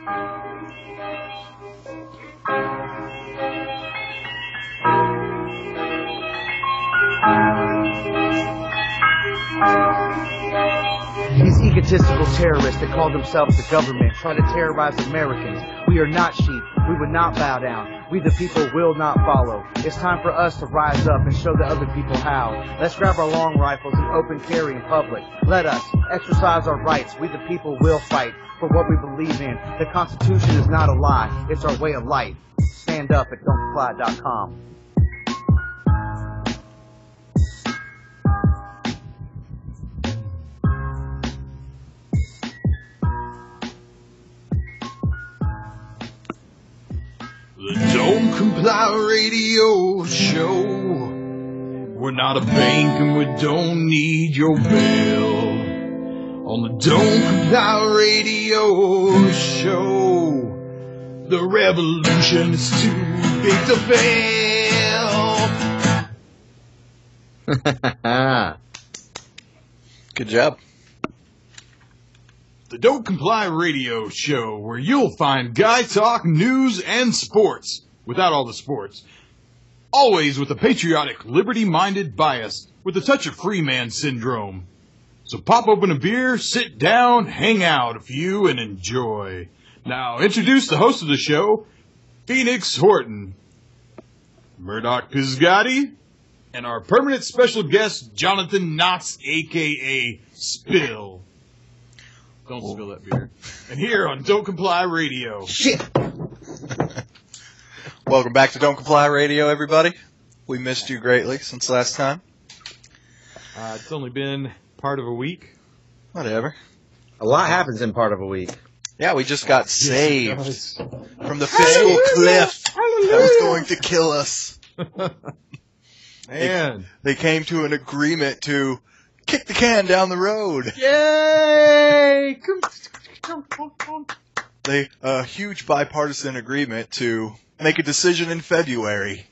These egotistical terrorists that call themselves the government try to terrorize Americans. We are not sheep. We would not bow down. We the people will not follow. It's time for us to rise up and show the other people how. Let's grab our long rifles and open carry in public. Let us exercise our rights. We the people will fight for what we believe in. The Constitution is not a lie. It's our way of life. Stand up at DontComply.com. The Don't Comply Radio Show. We're not a bank and we don't need your bill. On the Don't Comply Radio Show, the revolution is too big to fail. Good job. The Don't Comply Radio Show, where you'll find guy talk, news, and sports. Without all the sports. Always with a patriotic, liberty-minded bias, with a touch of free man syndrome. So pop open a beer, sit down, hang out a few, and enjoy. Now, introduce the host of the show, Phoenix Horton, Murdoch Pisgatti, and our permanent special guest, Jonathan Knotts, a.k.a. Spill. Don't spill that beer. And here on Don't Comply Radio. Shit! Welcome back to Don't Comply Radio, everybody. We missed you greatly since last time. It's only been part of a week. Whatever. A lot happens in part of a week. Yeah, we just got saved from the fiscal cliff that was going to kill us. Man. They came to an agreement to kick the can down the road. Yay! A huge bipartisan agreement to make a decision in February.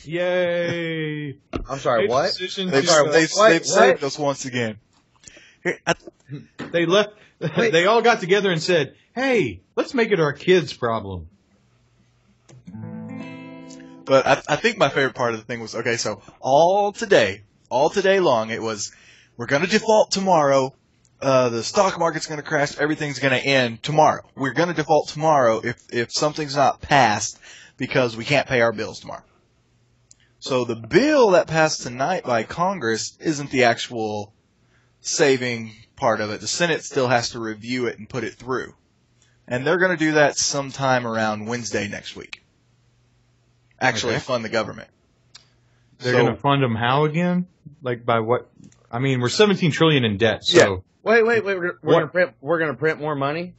Yay! I'm sorry, what? They've saved us once again. Here, They left. They all got together and said, "Hey, let's make it our kids' problem." But I think my favorite part of the thing was, okay, so all today long, it was, we're going to default tomorrow. The stock market's going to crash. Everything's going to end tomorrow. We're going to default tomorrow if something's not passed because we can't pay our bills tomorrow. So the bill that passed tonight by Congress isn't the actual saving part of it. The Senate still has to review it and put it through. And they're going to do that sometime around Wednesday next week. Actually fund the government. They're going to fund them how again? Like by what? I mean, we're $17 trillion in debt. So Yeah. Wait. We're gonna print more money?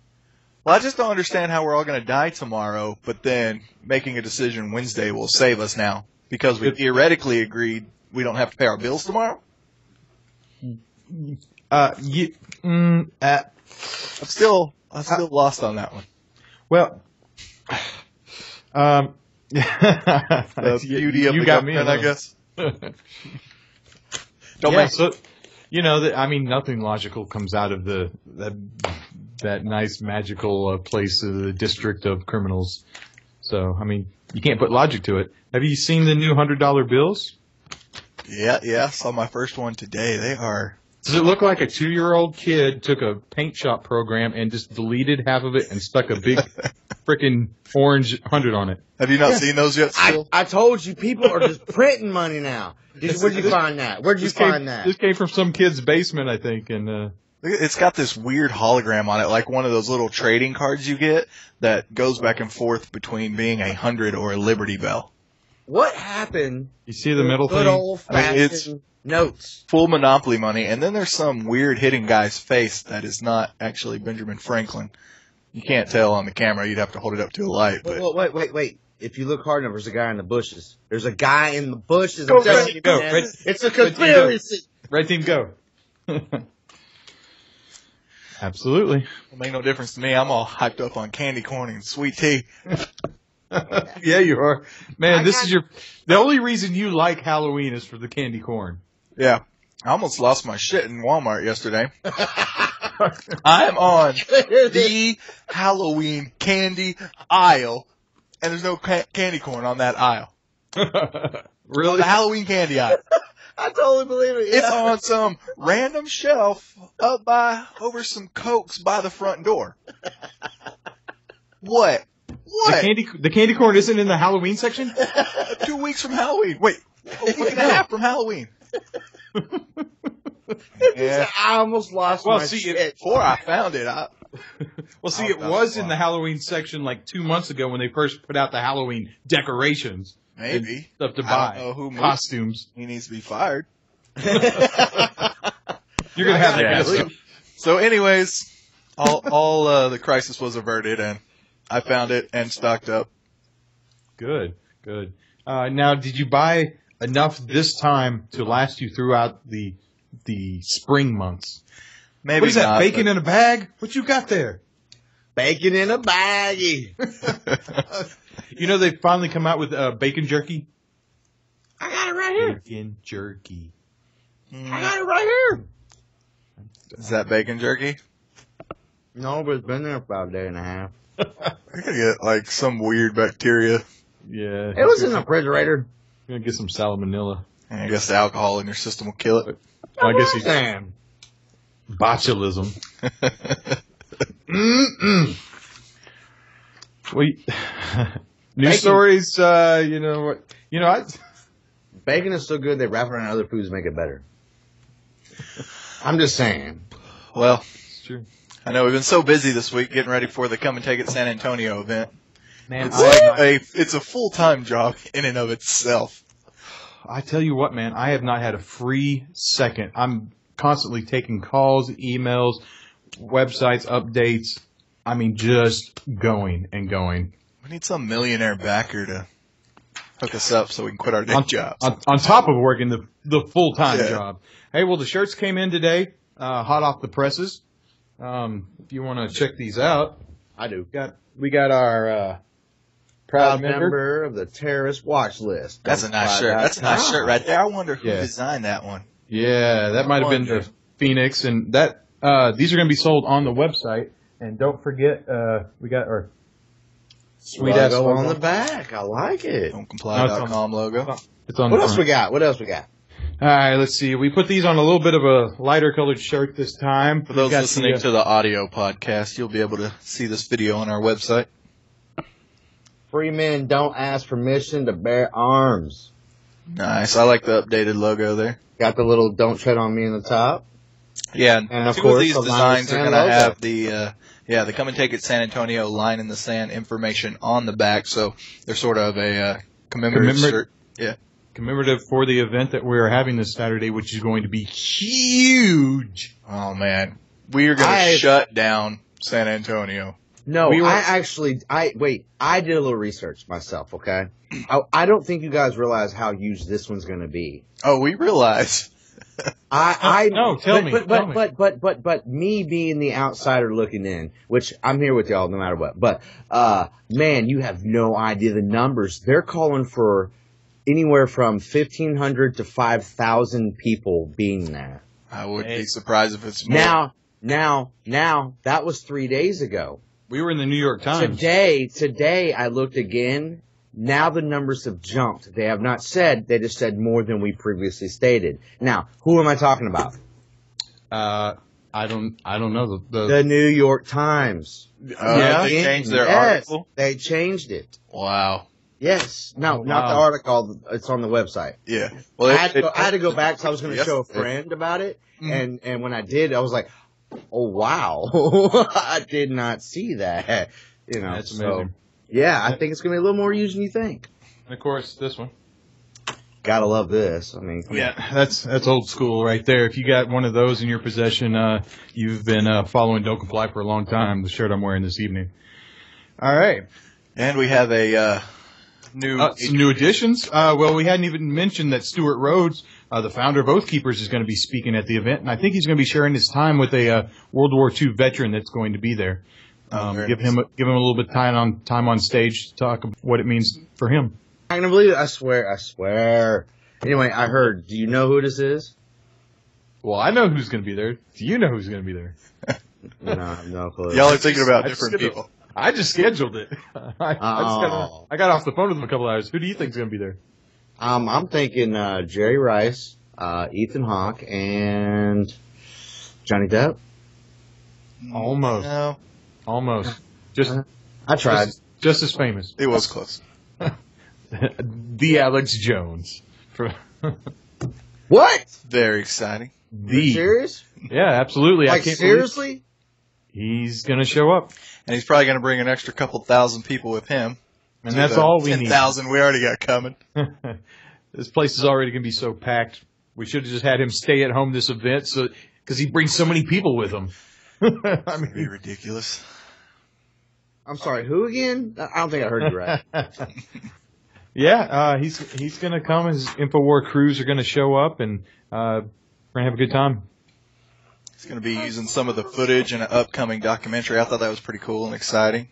Well, I just don't understand how we're all going to die tomorrow, but then making a decision Wednesday will save us now because we theoretically agreed we don't have to pay our bills tomorrow. I'm still lost on that one. Well, The beauty of the government, I guess. Nothing logical comes out of that nice magical place, the district of criminals. So, I mean, you can't put logic to it. Have you seen the new $100 bills? Yeah, saw my first one today. They are. Does it look like a 2-year-old kid took a paint shop program and just deleted half of it and stuck a big frickin' orange 100 on it? Have you not seen those yet, still? I told you, people are just printing money now. Where'd you find that? This came from some kid's basement, I think. And it's got this weird hologram on it, like one of those little trading cards you get that goes back and forth between being a 100 or a Liberty Bell. What happened? You see the middle good thing? old-fashioned notes. Full Monopoly money, and then there's some weird hidden guy's face that is not actually Benjamin Franklin. You can't tell on the camera. You'd have to hold it up to a light. But Wait. If you look hard enough, there's a guy in the bushes. There's a guy in the bushes. Go, Red Team, go. It's a conspiracy. Red Team, go. Absolutely. It'll make no difference to me. I'm all hyped up on candy corn and sweet tea. Yeah, you are. Man, the only reason you like Halloween is for the candy corn. Yeah. I almost lost my shit in Walmart yesterday. I'm on the Halloween candy aisle, and there's no candy corn on that aisle. Really? The Halloween candy aisle. I totally believe it. Yeah. It's on some random shelf over some Cokes by the front door. What? The candy corn isn't in the Halloween section? 2 weeks from Halloween. Wait, a week and a half from Halloween. Yeah. I almost lost my shit. Before I found it, it was in the Halloween section like 2 months ago when they first put out the Halloween decorations. Maybe. Stuff to I buy. don't know who costumes. He needs to be fired. You're going to have that. So anyways, all the crisis was averted, and I found it and stocked up. Good. Now, did you buy enough this time to last you throughout the spring months? Maybe what is that, not, bacon in a bag? What you got there? Bacon in a baggie. You know, they finally come out with bacon jerky? I got it right here. Bacon jerky. I got it right here. Is that bacon jerky? No, but it's been there for about a day and a half. I could get like some weird bacteria. Yeah. It was in the refrigerator. You're going to get some salmonella. And I guess the alcohol in your system will kill it. I guess you botulism. Wait. News stories, you know what? Bacon is so good they wrap it around other foods to make it better. I'm just saying. Well, It's true. I know we've been so busy this week getting ready for the Come and Take It San Antonio event. Man, It's a full-time job in and of itself. I tell you what, man, I have not had a free second. I'm constantly taking calls, emails, websites, updates. I mean, just going and going. We need some millionaire backer to hook us up so we can quit our day jobs. On top of working the full-time Yeah. job. Hey, well, the shirts came in today, hot off the presses. If you want to check these out, I do. we got our Proud member of the terrorist watch list. That's a nice shirt. That's a nice shirt right there. I wonder who designed that one. Yeah, that might have been the Phoenix, and that these are going to be sold on the website. And don't forget, we got our sweet ass logo on the back. I like it. DontComply.com logo. It's on. What else we got? All right, let's see. We put these on a little bit of a lighter colored shirt this time. For those listening to the audio podcast, you'll be able to see this video on our website. Free men don't ask permission to bear arms. Nice. I like the updated logo there. Got the little "Don't tread on me" in the top. Yeah, and of two course of these the designs are going to logo. have the Come and Take It San Antonio line in the sand information on the back, so they're sort of a commemorative shirt. Yeah. Commemorative for the event that we're having this Saturday, which is going to be huge. Oh, man. We are going to shut down San Antonio. No, I did a little research myself, okay? I don't think you guys realize how huge this one's going to be. Oh, we realize. No, tell me. But me being the outsider looking in, which I'm here with y'all no matter what. But man, you have no idea the numbers. They're calling for anywhere from 1,500 to 5,000 people being there. I wouldn't be surprised if it's more. Now, that was 3 days ago. We were in the New York Times. Today I looked again. Now the numbers have jumped. They have not said, they just said more than we previously stated. Now, who am I talking about? I don't know. The New York Times. They changed their article? They changed it. Wow. Yes. No, not the article. It's on the website. Yeah. Well, I had to go back because I was going to show a friend about it. Mm-hmm. And when I did, I was like, oh, wow. I did not see that. You know, that's amazing. Yeah, I think it's going to be a little more used than you think. And, of course, this one. Gotta love this. I mean, that's old school right there. If you got one of those in your possession, you've been following Don't Comply for a long time, the shirt I'm wearing this evening. All right. And we have a some new additions. Well, we hadn't even mentioned that Stuart Rhodes, the founder of Oath Keepers, is going to be speaking at the event, and I think he's going to be sharing his time with a World War II veteran that's going to be there. Give him a little bit of time on stage to talk about what it means for him. I'm going to believe it. I swear. Anyway, I heard. Do you know who this is? Well, I know who's going to be there. Do you know who's going to be there? No, I have no clue. Y'all are thinking about different people. I just scheduled it. I got off the phone with him a couple hours. Who do you think is going to be there? I'm thinking Jerry Rice, Ethan Hawke, and Johnny Depp. Almost. No, Almost. Just I tried. Just as famous. it was close. The Alex Jones. What? Very exciting. Are you serious? Yeah, absolutely. Like, I can't seriously? He's going to show up. And he's probably going to bring an extra couple thousand people with him. And that's all we need. 10,000 we already got coming. This place is already going to be so packed. We should have just had him stay at home this event because he brings so many people with him. I mean, Be ridiculous. I'm sorry, who again? I don't think I heard you right. Yeah, he's going to come. His InfoWar crews are going to show up, and we're going to have a good time. He's going to be using some of the footage in an upcoming documentary. I thought that was pretty cool and exciting.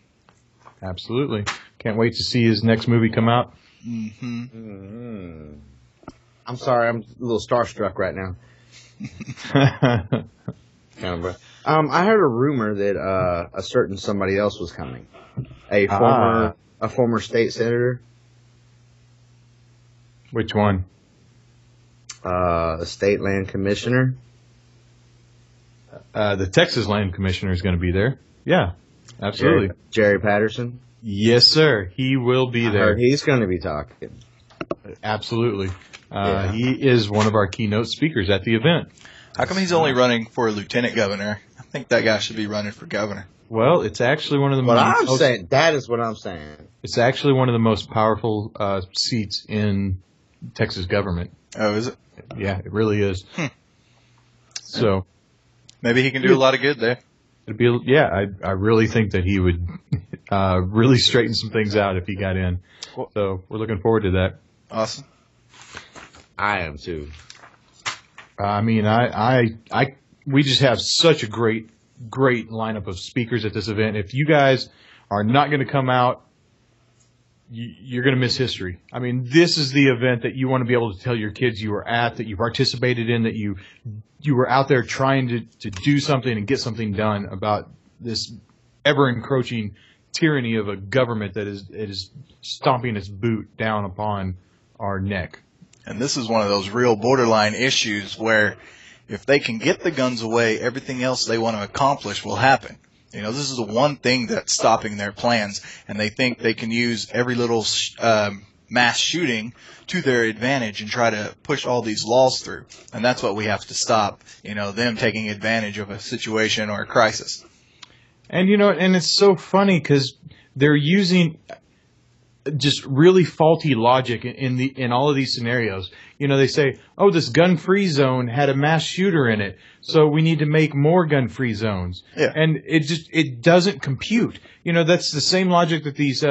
Absolutely. Can't wait to see his next movie come out. Mm-hmm. I'm sorry, I'm a little starstruck right now. I heard a rumor that a certain somebody else was coming. A former state senator. Which one? A state land commissioner. The Texas Land Commissioner is going to be there. Yeah, absolutely. Jerry Patterson. Yes, sir. He will be there. I heard he's going to be talking. Absolutely. Yeah. He is one of our keynote speakers at the event. How come he's only running for lieutenant governor? I think that guy should be running for governor. Well, it's actually one of the that is what I'm saying. It's actually one of the most powerful seats in Texas government. Oh, is it? Yeah, it really is. So maybe he can do a lot of good there. it'd be, yeah, I really think that he would really straighten some things out if he got in. So we're looking forward to that. Awesome. I am too. I mean, we just have such a great lineup of speakers at this event. If you guys are not going to come out, you're going to miss history. I mean, this is the event that you want to be able to tell your kids you were at, that you participated in, that you were out there trying to do something and get something done about this ever-encroaching tyranny of a government that is stomping its boot down upon our neck. And this is one of those real borderline issues where if they can get the guns away, everything else they want to accomplish will happen. You know, this is the one thing that's stopping their plans, and they think they can use every little mass shooting to their advantage and try to push all these laws through. And that's what we have to stop, you know, them taking advantage of a situation or a crisis. And, you know, and it's so funny because they're using just really faulty logic in all of these scenarios. You know, they say, oh, this gun-free zone had a mass shooter in it, so we need to make more gun-free zones. Yeah. And it doesn't compute. You know, that's the same logic that these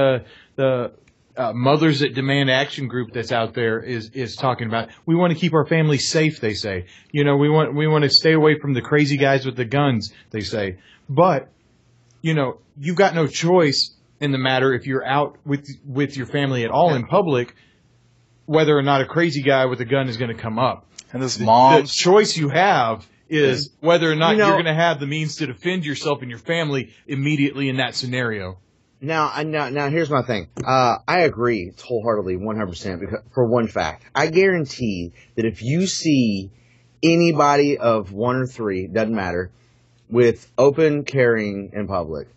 Mothers That Demand Action group that's out there is talking about. We want to keep our families safe, they say. You know, we want to stay away from the crazy guys with the guns, they say. But, you know, you've got no choice in the matter if you're out with your family at all in public, whether or not a crazy guy with a gun is going to come up. And this the choice you have is whether or not you're going to have the means to defend yourself and your family immediately in that scenario. Now, here's my thing. I agree wholeheartedly, 100%, because for one fact, I guarantee that if you see anybody of one or three, doesn't matter, with open carrying in public,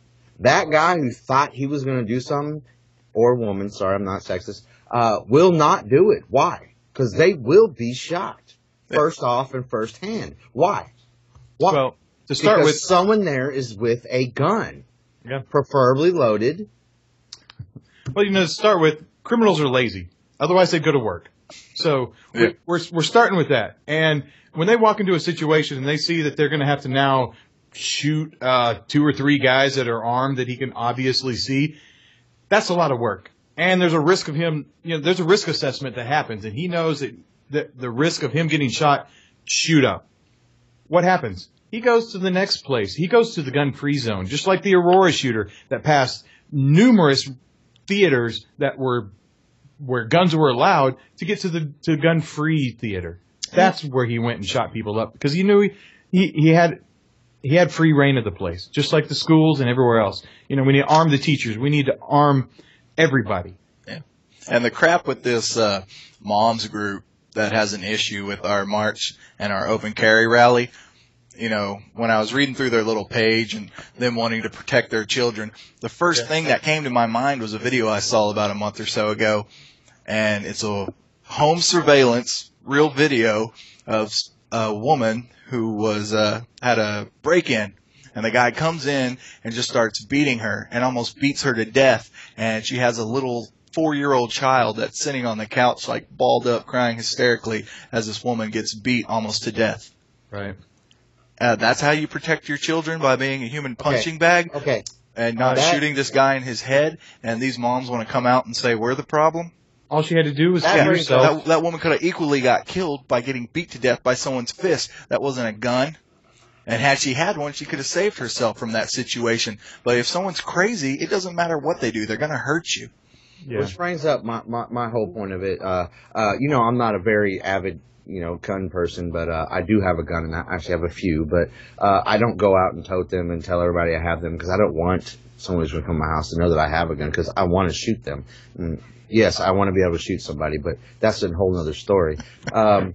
that guy who thought he was going to do something, or woman, sorry, I'm not sexist, will not do it. Why? Because they will be shocked. First off and first hand. Why? Well, to start because with, someone there is with a gun. Yeah. Preferably loaded. Well, you know, to start with, criminals are lazy. Otherwise, they go to work. So we're starting with that. And when they walk into a situation and they see that they're going to have to now shoot 2 or 3 guys that are armed that he can obviously see, that's a lot of work. And there's a risk of him, you know, there's a risk assessment that happens, and he knows that the risk of him getting shot shoot up. What happens? He goes to the next place. He goes to the gun-free zone, just like the Aurora shooter that passed numerous theaters that were where guns were allowed to get to the gun-free theater. That's where he went and shot people up because he knew he had free reign of the place, just like the schools and everywhere else. We need to arm the teachers. We need to arm everybody. Yeah. And the crap with this moms group that has an issue with our march and our open carry rally, when I was reading through their little page and them wanting to protect their children, the first thing that came to my mind was a video I saw about a month or so ago, and it's a home surveillance, real video of a woman who was had a break-in, and the guy comes in and just starts beating her and almost beats her to death, and she has a little 4-year-old child that's sitting on the couch like balled up crying hysterically as this woman gets beat almost to death. Right. That's how you protect your children, by being a human punching bag. Okay. And not shooting this guy in his head, and these moms want to come out and say we're the problem. All she had to do was kill herself. That woman could have equally got killed by getting beat to death by someone's fist. That wasn't a gun. And had she had one, she could have saved herself from that situation. But if someone's crazy, it doesn't matter what they do. They're going to hurt you. Yeah. Which brings up my whole point of it. I'm not a very avid, gun person, but I do have a gun, and I actually have a few. But I don't go out and tote them and tell everybody I have them because I don't want someone who's going to come to my house to know that I have a gun because I want to shoot them. And yes, I want to be able to shoot somebody, but that's a whole other story. The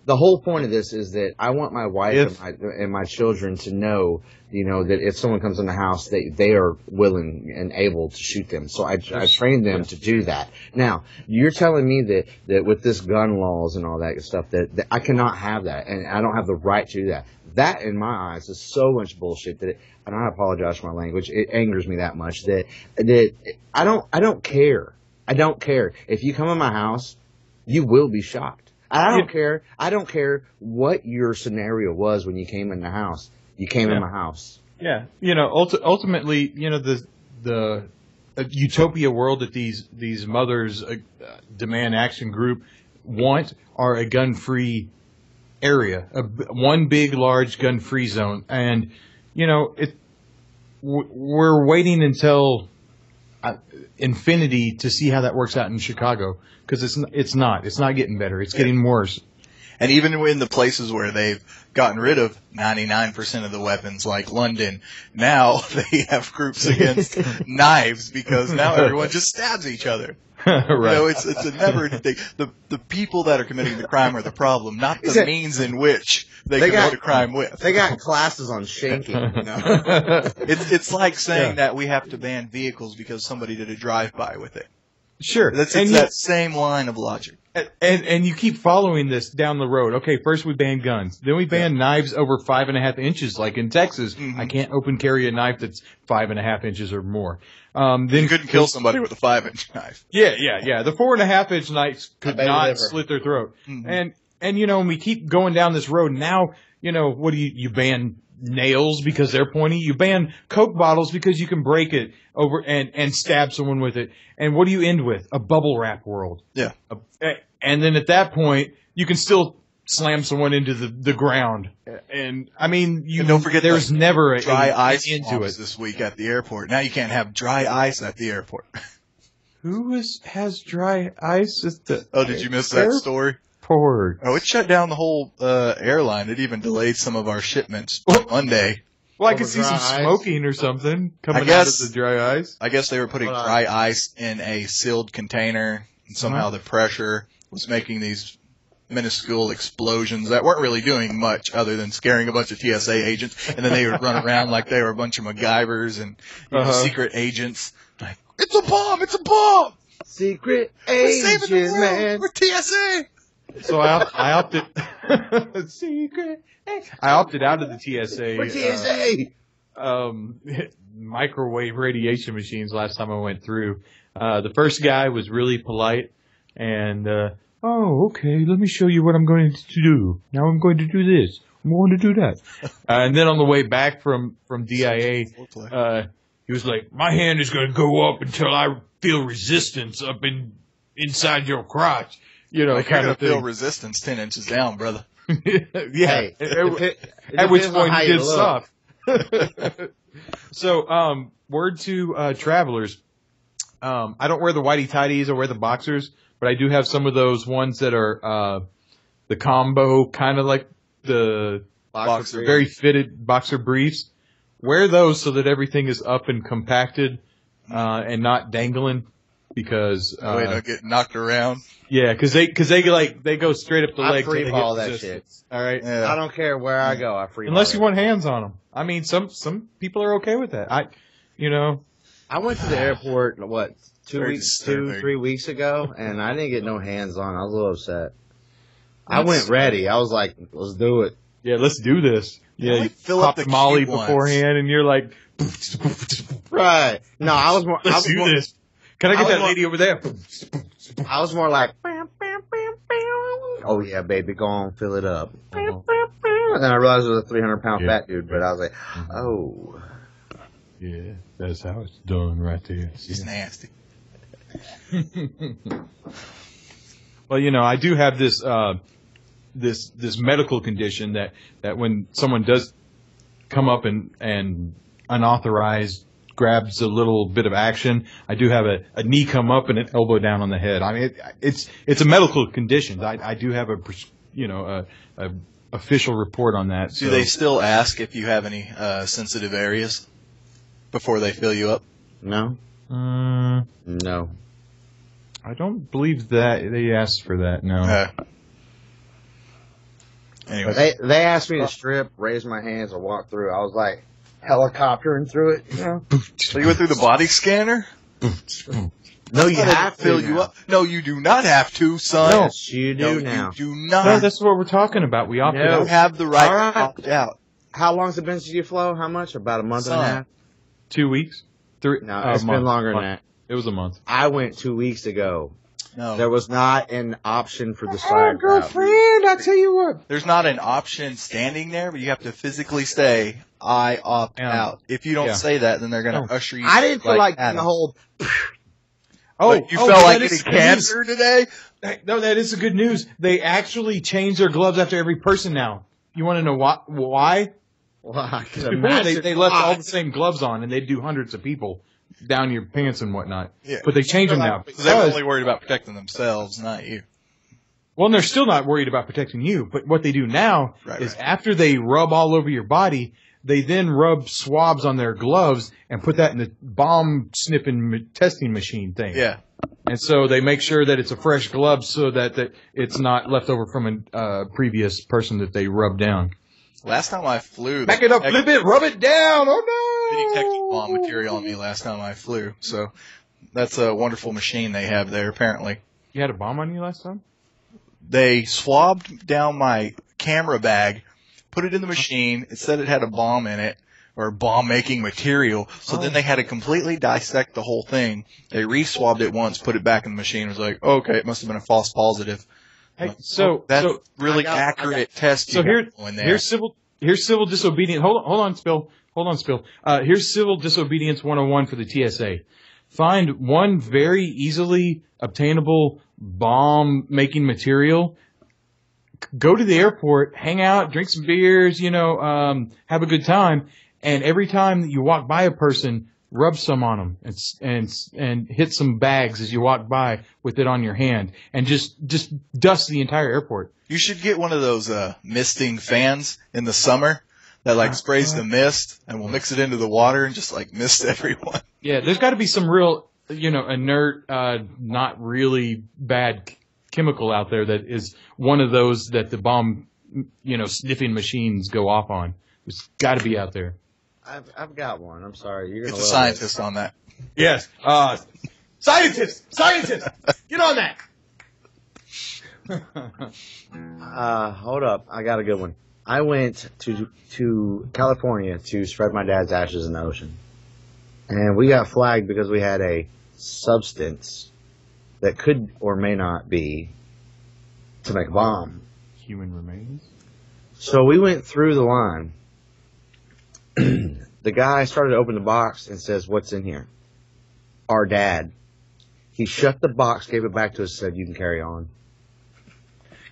whole point of this is that I want my wife and my children to know, that if someone comes in the house, they are willing and able to shoot them. So I train them to do that. Now, you're telling me that with this gun laws and all that stuff, that I cannot have that, and I don't have the right to do that. That, in my eyes, is so much bullshit that and I apologize for my language. It angers me that much that I don't care. I don't care. If you come in my house, you will be shocked. I don't care what your scenario was when you came in the house. You came in my house. Yeah. Ultimately, the utopia world that these mothers demand action group want are a gun-free area, one big, large gun-free zone. And, we're waiting until infinity to see how that works out in Chicago, because it's not getting better. It's getting worse. And even in the places where they've gotten rid of 99% of the weapons, like London, now they have groups against knives because now everyone just stabs each other. Right. It's a never-ending thing. The people that are committing the crime are the problem, not the means in which they commit the crime with. They got classes on shanking. It's like saying that we have to ban vehicles because somebody did a drive-by with it. Sure. It's that same line of logic. And you keep following this down the road. Okay, first we ban guns. Then we ban knives over 5.5 inches, like in Texas. Mm-hmm. I can't open carry a knife that's 5.5 inches or more. Then you couldn't kill somebody with a 5-inch knife. Yeah. The 4.5-inch knives could not slit their throat. Mm-hmm. And we keep going down this road. Now, what do you ban nails because they're pointy? You ban Coke bottles because you can break it over and stab someone with it. And what do you end with? A bubble wrap world. Yeah. And then at that point, you can still slam someone into the ground. And I mean, and don't forget there's never a dry ice into it this week at the airport. Now you can't have dry ice at the airport. Who has dry ice at the did you miss that story? Airport. It shut down the whole airline. It even delayed some of our shipments Monday. Well, I could see some smoking or something coming out of the dry ice. I guess they were putting dry ice in a sealed container, and somehow the pressure was making these minuscule explosions that weren't really doing much other than scaring a bunch of TSA agents, and then they would run around like they were a bunch of MacGyvers and secret agents. Like, it's a bomb! It's a bomb! Secret agents, man. We're TSA! So I opted. Secret. I opted out of the TSA. For TSA. Microwave radiation machines. Last time I went through, the first guy was really polite, and okay, let me show you what I'm going to do. Now I'm going to do this. I'm going to do that. And then on the way back from DIA, he was like, "My hand is going to go up until I feel resistance up inside your crotch." Kind of feel resistance 10 inches down, brother. Yeah. At which point he did stop. So, word to travelers. I don't wear the whitey tighties. I wear the boxers, but I do have some of those ones that are the combo, kind of like the Boxer very fitted boxer briefs. Wear those so that everything is up and compacted and not dangling, because way to get knocked around. Yeah, because they go straight up the leg. I free ball that shit. All right. Yeah. I don't care where I go. I free Unless ball you want hands on them. I mean, some people are okay with that. I went to the airport, 3 weeks ago, and I didn't get no hands on. I was a little upset. I went ready. I was like, let's do it. Yeah, let's do this. Yeah, you fill pop up the the Molly cute ones. beforehand, and you're like, Right. No, I was more. let's do this. Can I get that lady over there? I was more like, oh yeah, baby, go on, fill it up. And then I realized it was a 300-pound fat dude, but I was like, oh. Yeah, that's how it's done right there. It's nasty. Well, I do have this this medical condition that when someone does come up and unauthorized grabs a little bit of action, I do have a knee come up and an elbow down on the head. I mean, it's a medical condition. I do have a official report on that. Do they still ask if you have any sensitive areas before they fill you up? No. No. I don't believe that they asked for that. No. Anyway, They asked me to strip, raise my hands, or walk through. I was like helicoptering through it. so you went through the body scanner? No, you have to fill you up. No, you do not have to, son. No. Yes, you do now. You do not. No, that's what we're talking about. We opted You out. have the right All right. to opt out. How long's it been since you flew? How much? About a month and a half? 2 weeks? 3? No, it's been longer than that. It was a month. I went 2 weeks ago. No, There was not an option for the side route. I tell you what. there's not an option standing there, but you have to physically say, I opt Yeah. out. If you don't Yeah. say that, then they're going to usher you. I didn't feel like Adam. the whole. But you felt like that is getting good news. cancer today? No, that is the good news. They actually change their gloves after every person now. You want to know why? Well, I can Before imagine they left why. all the same gloves on, and they do hundreds of people down your pants and whatnot. Yeah. But they change them now. Because they were only worried about protecting themselves, not you. Well, and they're still not worried about protecting you. But what they do now is after they rub all over your body, they then rub swabs on their gloves and put that in the bomb sniffing testing machine thing. Yeah. And so they make sure that it's a fresh glove so that it's not left over from a previous person that they rubbed down. Last time I flew, Back it up, flip it, rub it down. Oh no! they detected bomb material on me last time I flew. So that's a wonderful machine they have there, apparently. You had a bomb on you last time? They swabbed down my camera bag, put it in the machine. It said it had a bomb in it, or bomb-making material. So then they had to completely dissect the whole thing. They re-swabbed it once, put it back in the machine. It was like, okay, it must have been a false positive. Hey, That's so really accurate test. So you got going there. here's civil disobedience. Hold on, Spill. Here's civil disobedience 101 for the TSA. Find one very easily obtainable bomb making material. Go to the airport, hang out, drink some beers, have a good time, and every time that you walk by a person, rub some on them and hit some bags as you walk by with it on your hand, and just dust the entire airport. You should get one of those misting fans in the summer that sprays the mist and will mix it into the water and just mist everyone. Yeah, there's got to be some real, inert, not really bad chemical out there that is one of those that the bomb, sniffing machines go off on. It's got to be out there. I've got one. I'm sorry. You're Get gonna the love scientist on that. Yes. Scientists, get on that. Hold up. I got a good one. I went to California to spread my dad's ashes in the ocean. And we got flagged because we had a substance that could or may not be to make a bomb. Human remains? So we went through the line. The guy started to open the box and says, "What's in here?" Our dad. He shut the box, gave it back to us, said, "You can carry on."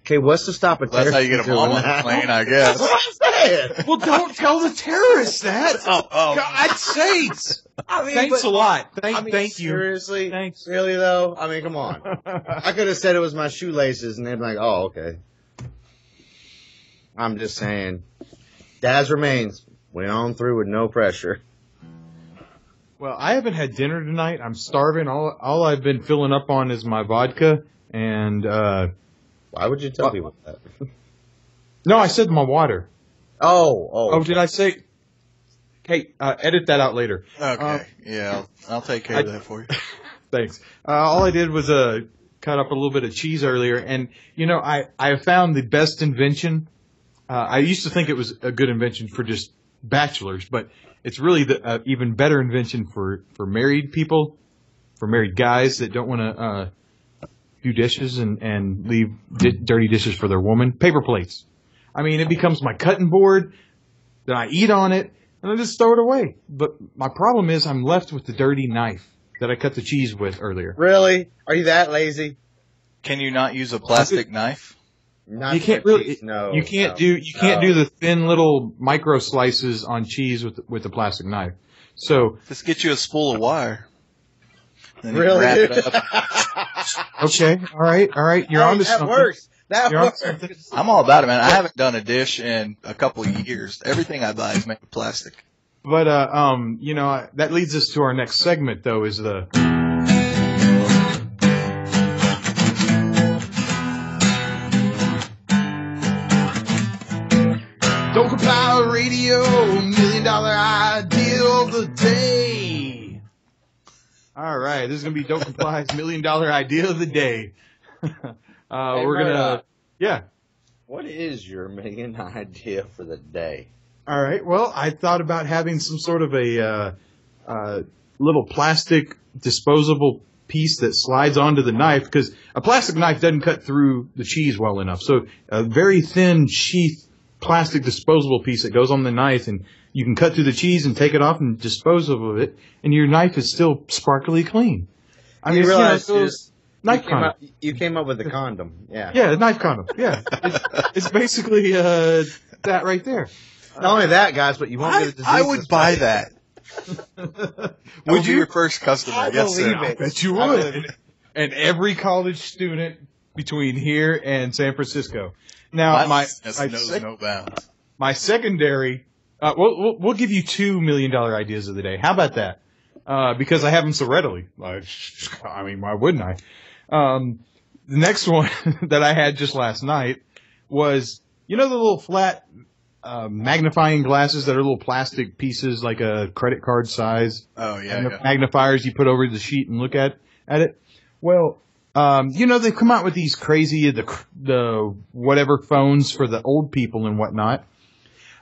Okay, what's to stop a terrorist? That's how you get a bomb on the plane, I guess. That's what I'm saying. Well, don't tell the terrorists that. Oh. God's sakes. I mean, Thanks but- a lot. I mean, Thank you. Seriously? Thanks. Really though? I mean, come on. I could have said it was my shoelaces and they'd be like, "Oh, okay." I'm just saying. Daz remains. Went on through with no pressure. Well, I haven't had dinner tonight. I'm starving. All I've been filling up on is my vodka and Why would you tell people that? no, I said my water. Oh, did I say? Hey, edit that out later. Okay. Yeah, I'll take care of that for you. Thanks. All I did was cut up a little bit of cheese earlier, and I found the best invention. I used to think it was a good invention for just bachelors, but it's really the even better invention for married people, for married guys that don't want to do dishes and leave dirty dishes for their woman. Paper plates. I mean, it becomes my cutting board. Then I eat on it, and I just throw it away. But my problem is I'm left with the dirty knife that I cut the cheese with earlier. really? Are you that lazy? Can you not use a plastic knife? Not You can't for really. cheese, no. You can't no, do. You can't no. do the thin little micro slices on cheese with a plastic knife. So Just get you a spool of wire. Then you Really? wrap it up. okay, all right. You're Hey, onto that something. works. That You're onto works. something. I'm all about it, man. I haven't done a dish in a couple of years. Everything I buy is made of plastic. But that leads us to our next segment, though, is the. Don't Comply Radio, $1 million idea of the day. All right, this is gonna be Don't Comply's $1 million idea of the day. We're gonna, yeah. What is your million idea for the day? All right. Well, I thought about having some sort of a little plastic disposable piece that slides onto the knife, because a plastic knife doesn't cut through the cheese well enough. So a very thin sheath plastic disposable piece that goes on the knife, and you can cut through the cheese and take it off and dispose of it, and your knife is still sparkly clean. I mean, You realize knife condom. you came up with the condom. Yeah. Yeah, a knife condom. Yeah, it's basically that right there. Not only that, guys, but you won't get a disease. I would buy that. Would you? Your first customer? I Yes, sir. believe it. Bet you would. And every college student between here and San Francisco. Now, no bounds. my secondary, we'll give you $2 million ideas of the day. How about that? Because I have them so readily. I mean, why wouldn't I? The next one that I had just last night was, the little flat magnifying glasses that are little plastic pieces like a credit card size. Oh, yeah. And the magnifiers you put over the sheet and look at it. Well, they've come out with these crazy, the whatever phones for the old people and whatnot.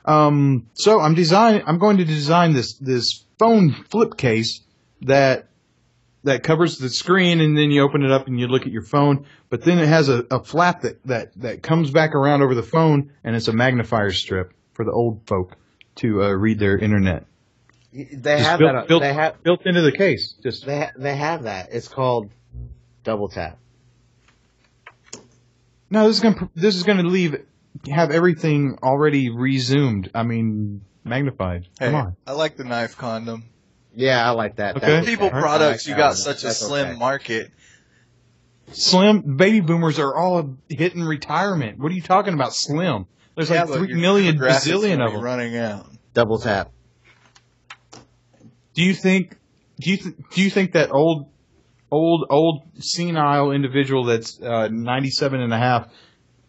So I'm going to design this phone flip case that covers the screen, and then you open it up and you look at your phone, but then it has a flap that comes back around over the phone, and it's a magnifier strip for the old folk to read their internet. They Just have built, that. built, They have. built into the case. Just They have that. It's called double tap. no, this is gonna have everything already resumed. I mean, magnified. Come Hey, on. I like the knife condom. Yeah, I like that. Okay. That's People okay. products, I you like got that such a one. slim That's okay. market. Slim baby boomers are all hitting retirement. What are you talking about? Slim. There's like but 3 your million demographics bazillion gonna of be them. running out. Double tap. Do you think that old senile individual that's 97 and a half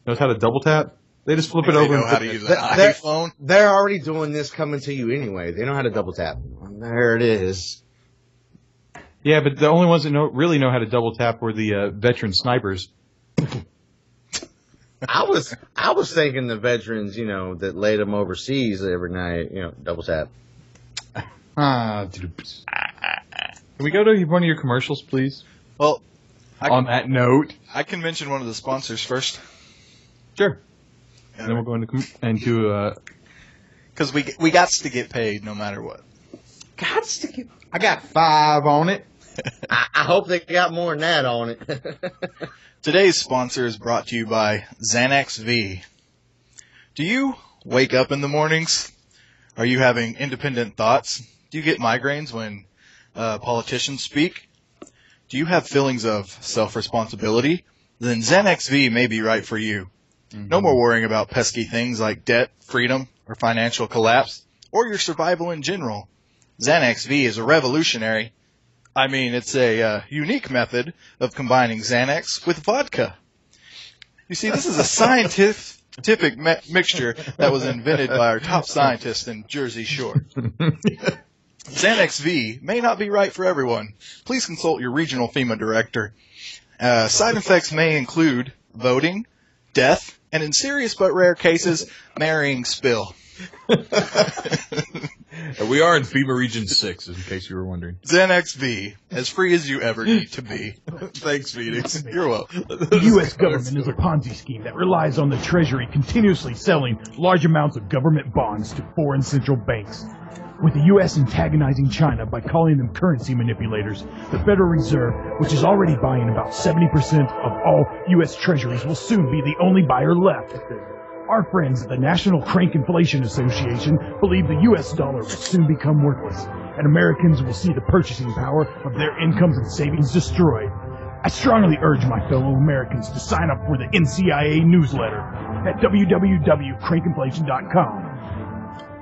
knows how to double tap? They just flip it They over know and how put to use an That- iPhone. They're already doing this coming to you anyway. They know how to double tap. There it is. Yeah, but the only ones that really know how to double tap were the veteran snipers. I was thinking the veterans, that laid them overseas every night, double tap. Can we go to one of your commercials, please? Well, On that note, I can mention one of the sponsors first. sure. And then we'll go into Because we got to get paid no matter what. I got 5 on it. I hope they got more than that on it. Today's sponsor is brought to you by Xanax V. Do you wake up in the mornings? Are you having independent thoughts? Do you get migraines when politicians speak? Do you have feelings of self-responsibility? Then Xanax V may be right for you. No more worrying about pesky things like debt, freedom, or financial collapse, or your survival in general. Xanax V is a revolutionary. I mean, it's a unique method of combining Xanax with vodka. You see, this is a scientific mixture that was invented by our top scientist in Jersey Shore. Xanax V may not be right for everyone. Please consult your regional FEMA director. Side effects may include voting, death, and in serious but rare cases, marrying spill. We are in FEMA Region 6, in case you were wondering. Xanax V, as free as you ever need to be. Thanks, Phoenix. You're welcome. The U.S. government is a Ponzi scheme that relies on the Treasury continuously selling large amounts of government bonds to foreign central banks. With the U.S. antagonizing China by calling them currency manipulators, the Federal Reserve, which is already buying about 70% of all U.S. treasuries, will soon be the only buyer left. Our friends at the National Crank Inflation Association believe the U.S. dollar will soon become worthless, and Americans will see the purchasing power of their incomes and savings destroyed. I strongly urge my fellow Americans to sign up for the NCIA newsletter at www.crankinflation.com.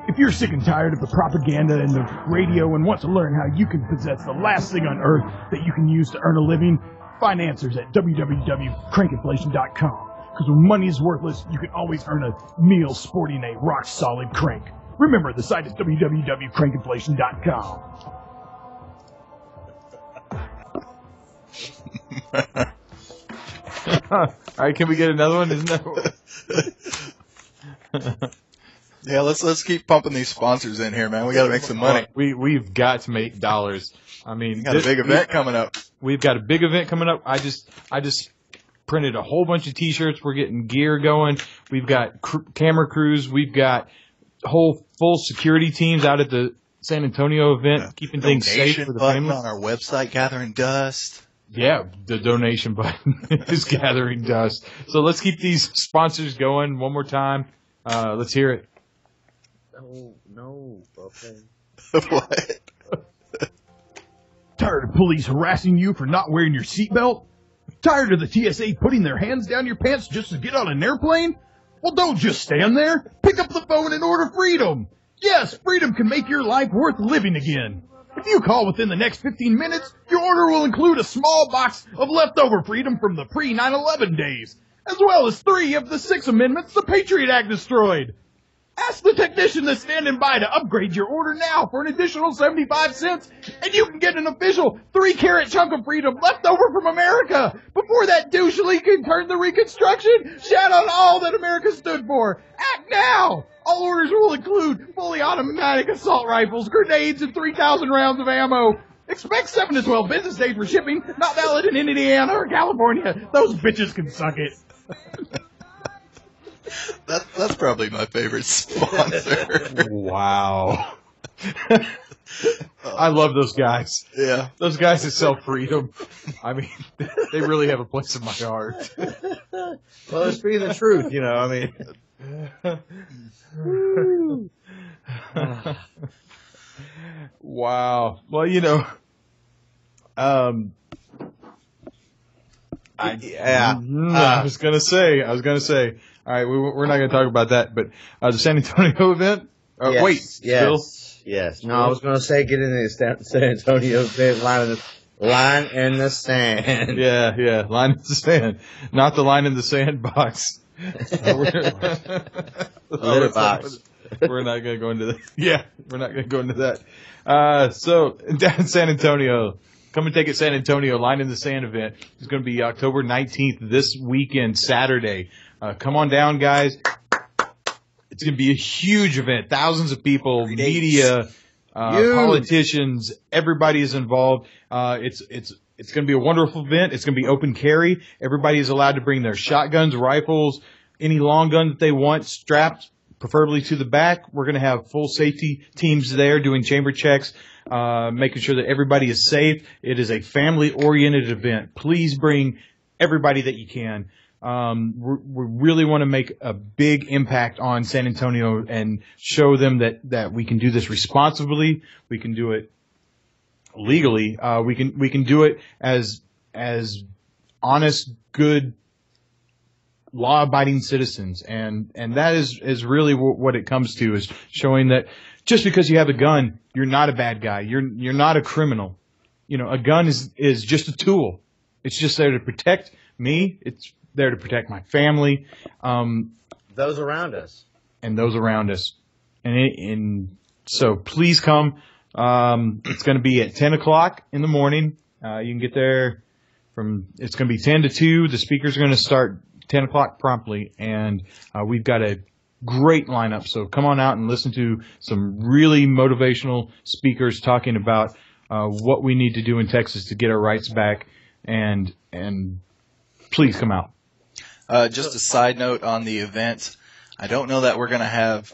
If you're sick and tired of the propaganda and the radio and want to learn how you can possess the last thing on earth that you can use to earn a living, find answers at www.crankinflation.com. Because when money is worthless, you can always earn a meal sporting a rock-solid crank. Remember, the site is www.crankinflation.com. All right, can we get another one? Isn't that Yeah, let's keep pumping these sponsors in here, man. We got to make some money. We've got to make dollars. I mean, Got a big event coming up. We've got a big event coming up. I just printed a whole bunch of T-shirts. We're getting gear going. We've got camera crews. We've got whole full security teams out at the San Antonio event, keeping things safe for the families. On our website, gathering dust. Yeah, the donation button is gathering dust. So let's keep these sponsors going one more time. Let's hear it. No, okay. What? Tired of police harassing you for not wearing your seatbelt? Tired of the TSA putting their hands down your pants just to get on an airplane? Well, don't just stand there. Pick up the phone and order freedom. Yes, freedom can make your life worth living again. If you call within the next 15 minutes, your order will include a small box of leftover freedom from the pre-9/11 days, as well as 3 of the 6 amendments the Patriot Act destroyed. Ask the technician that's standing by to upgrade your order now for an additional 75 cents, and you can get an official 3-carat chunk of freedom left over from America before that douchely can turn the Reconstruction. Shout out all that America stood for. Act now! All orders will include fully automatic assault rifles, grenades, and 3,000 rounds of ammo. Expect 7 to 12 business days for shipping, not valid in Indiana or California. Those bitches can suck it. That's probably my favorite sponsor. Wow. I love those guys. Yeah. Those guys that sell freedom. I mean, they really have a place in my heart. Well, it's being the truth, you know, I mean. Wow. Well, you know, I was gonna say. All right, we're not gonna talk about that, but the San Antonio event. Yes. Bill? Yes. No, I was going to say get in the San Antonio event, line in the sand. Yeah, line in the sand, not the line in the sandbox. Litter box. We're not going to go into that. Yeah, we're not going to go into that. So down in San Antonio, come and take it San Antonio line in the sand event. It's going to be October 19th this weekend, Saturday. Come on down, guys. It's going to be a huge event. Thousands of people, media, politicians, everybody is involved. It's going to be a wonderful event. It's going to be open carry. Everybody is allowed to bring their shotguns, rifles, any long gun that they want, strapped preferably to the back. We're going to have full safety teams there doing chamber checks, making sure that everybody is safe. It is a family-oriented event. Please bring everybody that you can. We really want to make a big impact on San Antonio and show them that we can do this responsibly. We can do it legally. We can do it as honest, good law-abiding citizens, and that is really what it comes to, is showing that just because you have a gun, you're not a bad guy. You're not a criminal. You know, a gun is just a tool. It's just there to protect me. It's there to protect my family. Those around us. And those around us. And so please come. It's going to be at 10 o'clock in the morning. You can get there it's going to be 10 to 2. The speakers are going to start 10 o'clock promptly. And we've got a great lineup. So come on out and listen to some really motivational speakers talking about what we need to do in Texas to get our rights back. And please come out. Just a side note on the event. I don't know that we're going to have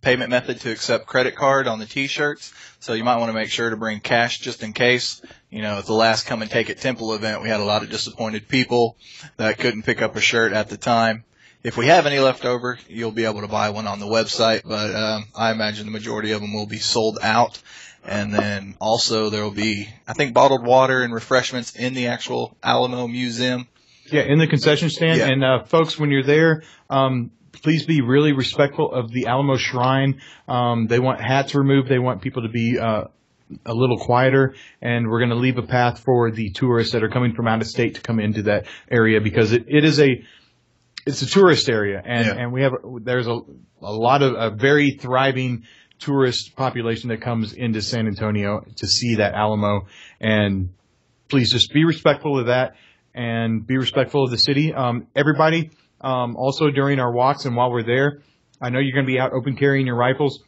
payment method to accept credit card on the T-shirts, so you might want to make sure to bring cash just in case. You know, at the last Come and Take It Temple event, we had a lot of disappointed people that couldn't pick up a shirt at the time. If we have any left over, you'll be able to buy one on the website, but I imagine the majority of them will be sold out. And then also there will be, I think, bottled water and refreshments in the actual Alamo Museum. Yeah, in the concession stand. Yeah. And folks, when you're there, please be really respectful of the Alamo Shrine. They want hats removed. They want people to be a little quieter. And we're going to leave a path for the tourists that are coming from out of state to come into that area, because it's a tourist area. And there's a lot of a very thriving tourist population that comes into San Antonio to see that Alamo. And please just be respectful of that and be respectful of the city. Everybody, also during our walks and while we're there, I know you're going to be out open carrying your rifles.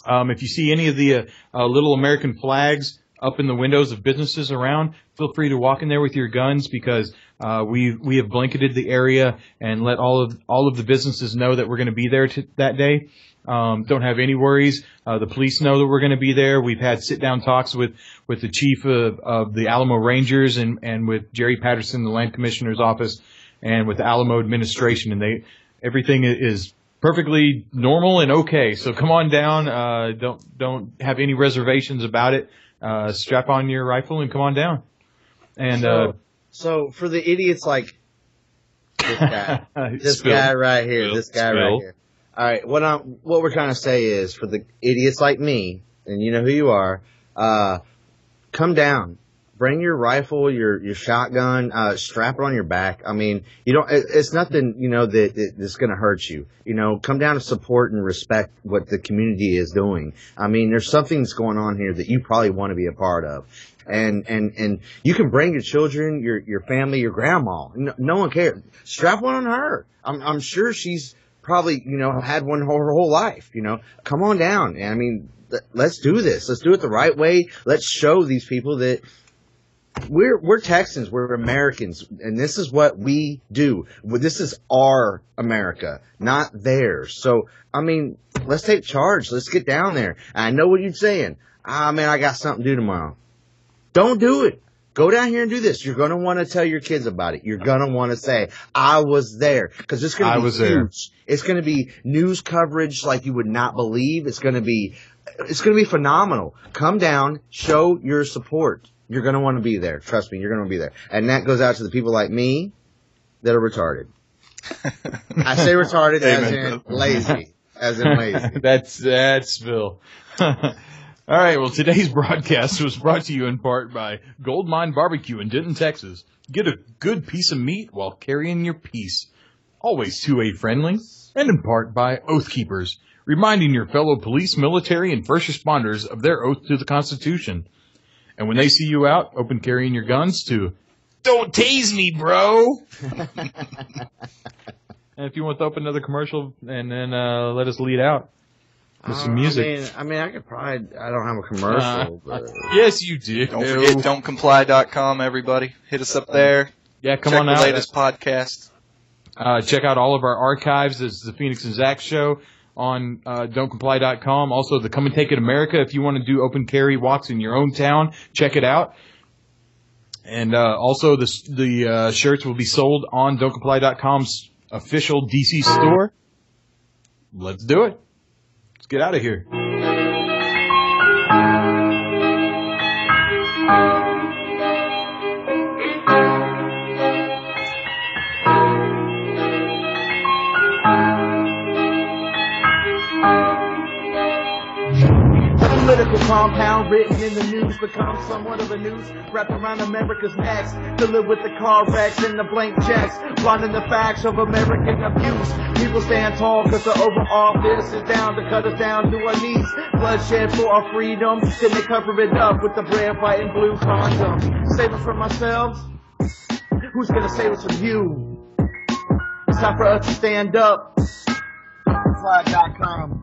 If you see any of the little American flags up in the windows of businesses around, feel free to walk in there with your guns, because we have blanketed the area and let all of the businesses know that we're going to be there that day. Don't have any worries. The police know that we're going to be there. We've had sit-down talks with the chief of the Alamo Rangers and with Jerry Patterson, the land commissioner's office, and with the Alamo administration, and everything is perfectly normal and okay. So come on down. Don't have any reservations about it. Strap on your rifle and come on down. And so for the idiots like this guy, this guy right here, All right, what we're trying to say is, for the idiots like me, and you know who you are, come down. Bring your rifle, your shotgun, strap it on your back. I mean, it's nothing, that's going to hurt you. Come down to support and respect what the community is doing. I mean, there's something that's going on here that you probably want to be a part of. And you can bring your children, your family, your grandma. No one cares. Strap one on her. I'm sure she's probably, had one her whole life, Come on down. And I mean, let's do this. Let's do it the right way. Let's show these people that we're Texans, we're Americans, and this is what we do. This is our America, not theirs. So, I mean, let's take charge. Let's get down there. And I know what you're saying. Man, I got something to do tomorrow. Don't do it. Go down here and do this. You're going to want to tell your kids about it. You're going to want to say, I was there. Because it's going to be huge. It's going to be news coverage like you would not believe. It's going to be phenomenal. Come down, show your support. You're going to want to be there. Trust me, you're going to be there. And that goes out to the people like me that are retarded. I say retarded as in lazy. As in lazy. That's Phil. All right, well, today's broadcast was brought to you in part by Gold Mine Barbecue in Denton, Texas. Get a good piece of meat while carrying your peace. Always 2A friendly. And in part by Oath Keepers, reminding your fellow police, military, and first responders of their oath to the Constitution. And when they see you out, open carrying your guns, to don't tase me, bro. And if you want to open another commercial and then let us lead out with some music. I mean, I could probably. I don't have a commercial. But... Yes, you do. Don't forget DontComply.com. Everybody, hit us up there. Yeah, come Check on the out. Latest podcast. Check out all of our archives. There's the Phoenix and Zach Show on DontComply.com. Also, the Come and Take It America. If you want to do open carry walks in your own town, check it out. And also, the shirts will be sold on DontComply.com's official DC store. Let's do it. Let's get out of here. Political compound written in the news becomes somewhat of a noose wrapped around America's necks. To live with the car wrecks and the blank checks, blinding the facts of American abuse. People stand tall cause the Oval Office is down to cut us down to our knees. Bloodshed for our freedom, then they cover it up with the red, white, and blue condom. Save us from ourselves? Who's gonna save us from you? It's time for us to stand up. DontComply.com.